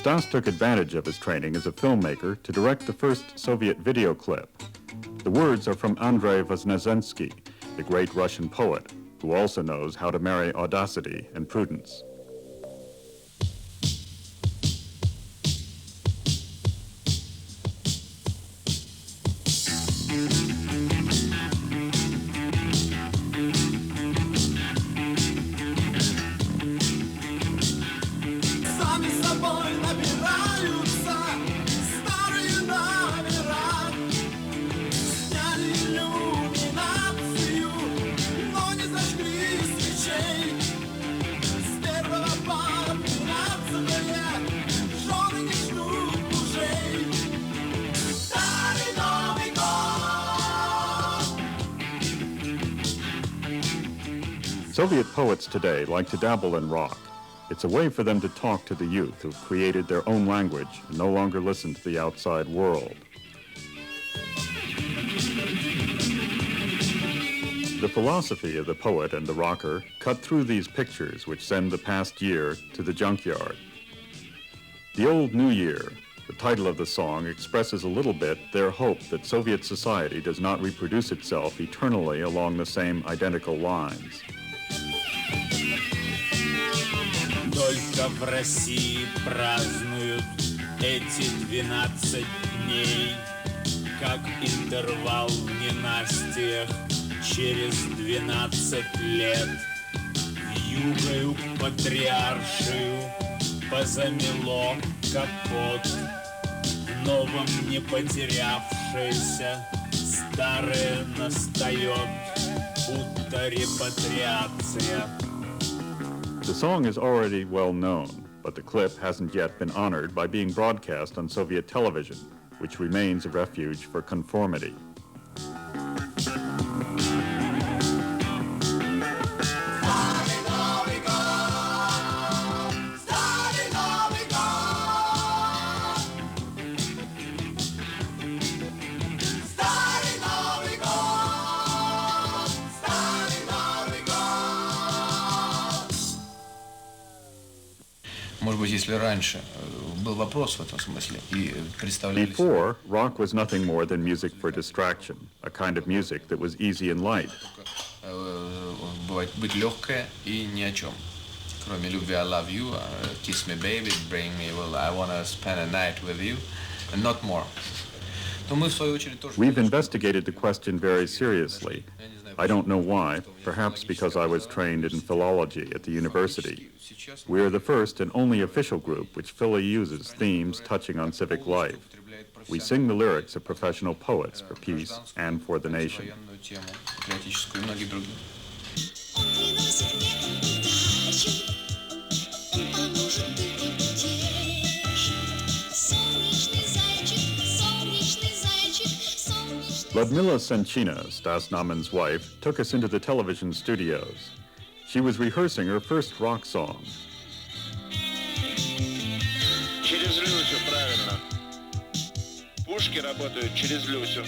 Stas took advantage of his training as a filmmaker to direct the first Soviet video clip. The words are from Andrei Voznesensky, the great Russian poet, who also knows how to marry audacity and prudence. Soviet poets today like to dabble in rock. It's a way for them to talk to the youth who've created their own language and no longer listen to the outside world. The philosophy of the poet and the rocker cut through these pictures which send the past year to the junkyard. The Old New Year, the title of the song, expresses a little bit their hope that Soviet society does not reproduce itself eternally along the same identical lines. Только в России празднуют эти 12 дней, как интервал в ненастьях через 12 лет. Вьюгою патриаршию позамело капот, в новом не потерявшееся старое настает, будто репатриация. The song is already well known, but the clip hasn't yet been honored by being broadcast on Soviet television, which remains a refuge for conformity. Может быть, если раньше был вопрос в этом смысле и представляли... Before, rock was nothing more than music for distraction, a kind of music that was easy and light. Бывает быть легкое и ни о чем. Кроме любви, I love you, kiss me baby, bring me, well, I want to spend a night with you, and not more. Но мы в свою очередь тоже... We've investigated the question very seriously. I don't know why, perhaps because I was trained in philology at the university. We are the first and only official group which fully uses themes touching on civic life. We sing the lyrics of professional poets for peace and for the nation. Ludmila Senchina, Stas Naman's wife, took us into the television studios. She was rehearsing her first rock song. Через Люсю, правильно. Пушки работают через Люсю.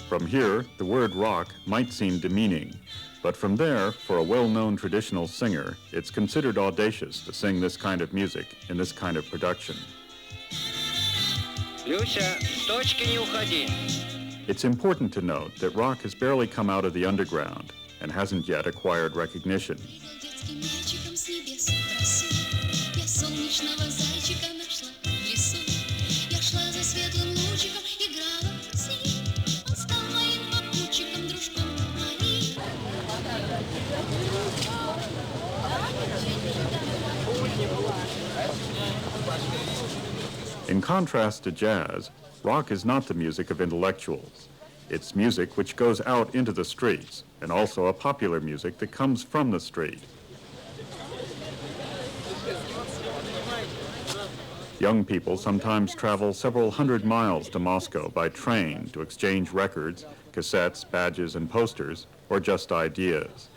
From here, the word rock might seem demeaning, but from there, for a well-known traditional singer, it's considered audacious to sing this kind of music in this kind of production. Люся, с точки не уходи. It's important to note that rock has barely come out of the underground and hasn't yet acquired recognition. In contrast to jazz, rock is not the music of intellectuals. It's music which goes out into the streets, and also a popular music that comes from the street. Young people sometimes travel several hundred miles to Moscow by train to exchange records, cassettes, badges, and posters, or just ideas.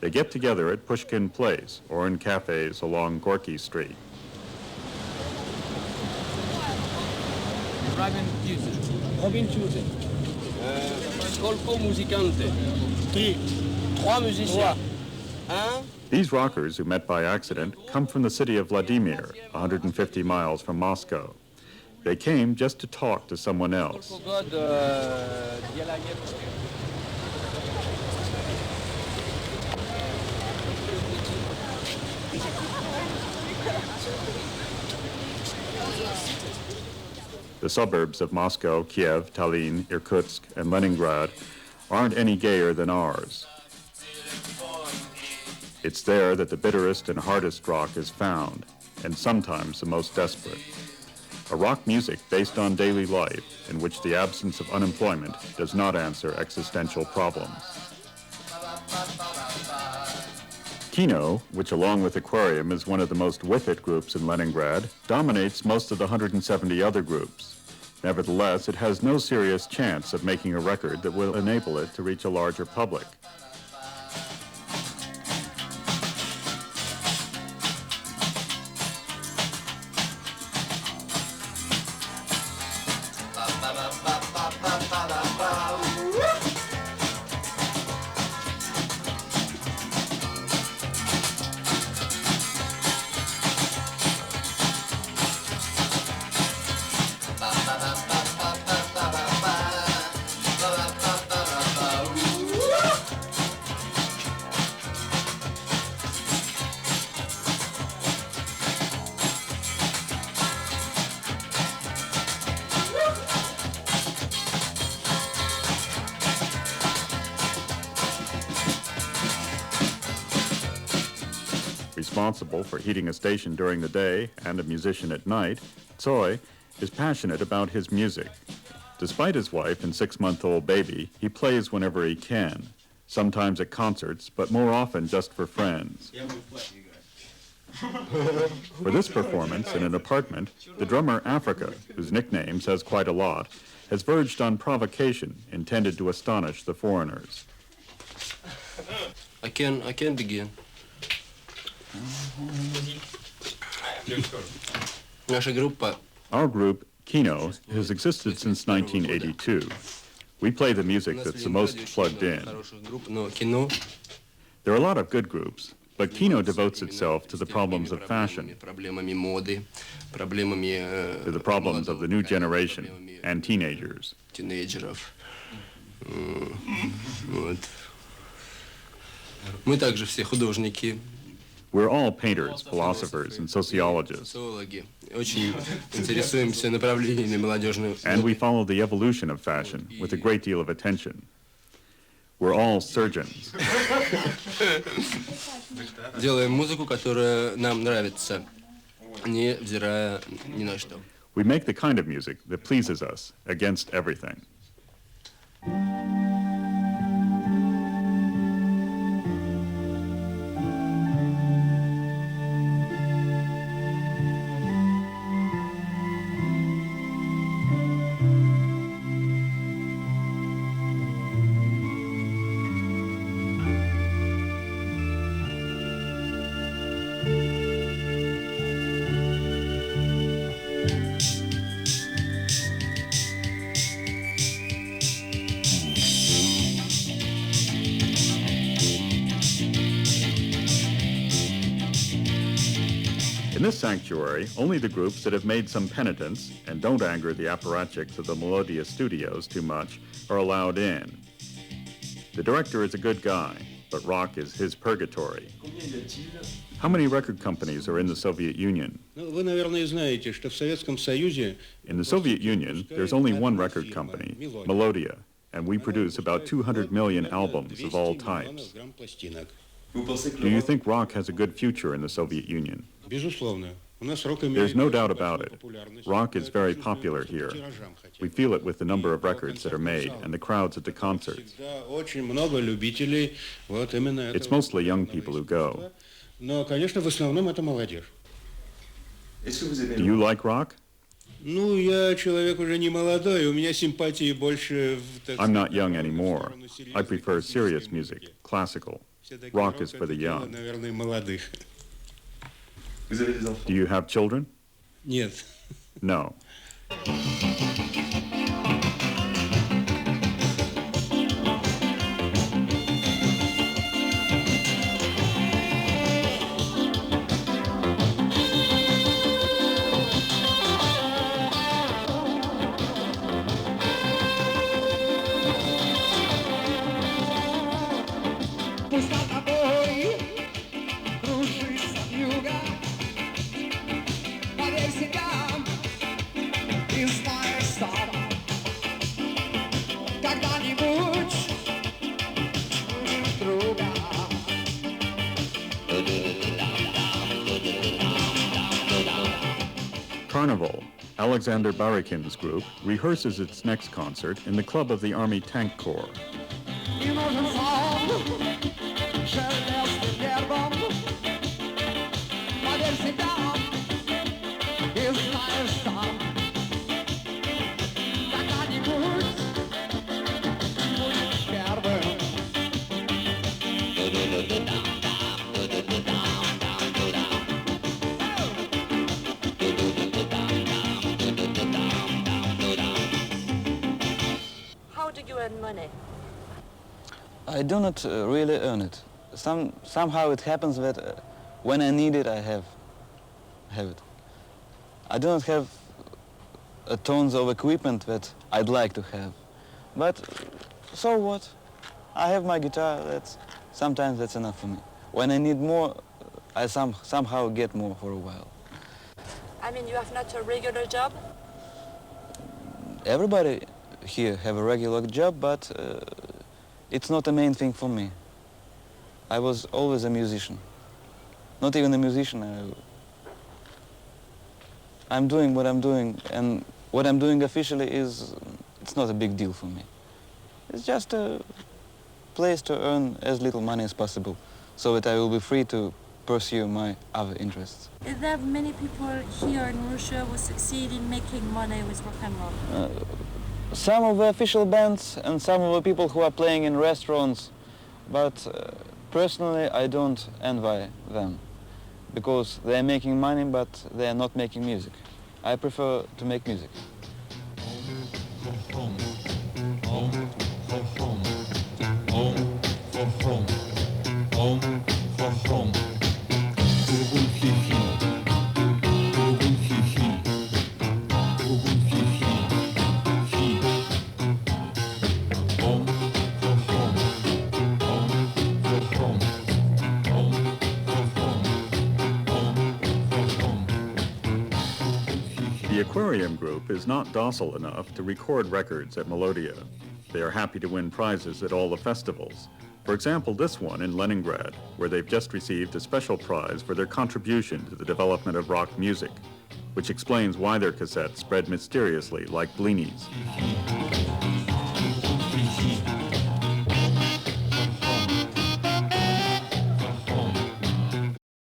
They get together at Pushkin Place or in cafes along Gorky Street. Robin Tuesday. Skolko musicante. Trois musiciens. Un. These rockers, who met by accident, come from the city of Vladimir, 150 miles from Moscow. They came just to talk to someone else. The suburbs of Moscow, Kiev, Tallinn, Irkutsk, and Leningrad aren't any gayer than ours. It's there that the bitterest and hardest rock is found, and sometimes the most desperate. A rock music based on daily life, in which the absence of unemployment does not answer existential problems. Kino, which along with Aquarium is one of the most with-it groups in Leningrad, dominates most of the 170 other groups. Nevertheless, it has no serious chance of making a record that will enable it to reach a larger public. Responsible for heating a station during the day and a musician at night, Tsoi is passionate about his music. Despite his wife and 6-month-old baby, he plays whenever he can, sometimes at concerts, but more often just for friends. For this performance in an apartment, the drummer Africa, whose nickname says quite a lot, has verged on provocation intended to astonish the foreigners. I can begin. Наша группа. Our group, Kino, has existed since 1982. We play the music that's the most plugged in. There are a lot of good groups, but Kino devotes itself to the problems of fashion, to the problems of the new generation and teenagers. Мы также все художники. We're all painters, philosophers, and sociologists. And we follow the evolution of fashion with a great deal of attention. We're all surgeons. Делаем музыку, которая нам нравится, невзирая ни на что. We make the kind of music that pleases us against everything. In this sanctuary, only the groups that have made some penitence and don't anger the apparatchiks of the Melodia studios too much are allowed in. The director is a good guy, but rock is his purgatory. How many record companies are in the Soviet Union? In the Soviet Union, there's only one record company, Melodia, and we produce about 200 million albums of all types. Do you think rock has a good future in the Soviet Union? There's no doubt about it. Rock is very popular here. We feel it with the number of records that are made and the crowds at the concerts. It's mostly young people who go. Do you like rock? I'm not young anymore. I prefer serious music, classical. Rock is for the young. Do you have children? Нет. No. Alexander Barakin's group rehearses its next concert in the club of the Army Tank Corps. How do you earn money? I do not really earn it. Somehow it happens that when I need it, I have it. I do not have tons of equipment that I'd like to have, but so what? I have my guitar. Sometimes that's enough for me. When I need more, I somehow get more for a while. I mean, you have not a regular job? Everybody here have a regular job, but it's not the main thing for me. I was always a musician. Not even a musician. I'm doing what I'm doing, and what I'm doing officially it's not a big deal for me. It's just a place to earn as little money as possible, so that I will be free to pursue my other interests. Is there many people here in Russia who succeed in making money with rock and roll? Some of the official bands and some of the people who are playing in restaurants, but personally I don't envy them, because they are making money but they are not making music. I prefer to make music. The Aquarium Group is not docile enough to record records at Melodia. They are happy to win prizes at all the festivals. For example, this one in Leningrad, where they've just received a special prize for their contribution to the development of rock music, which explains why their cassettes spread mysteriously like blinis.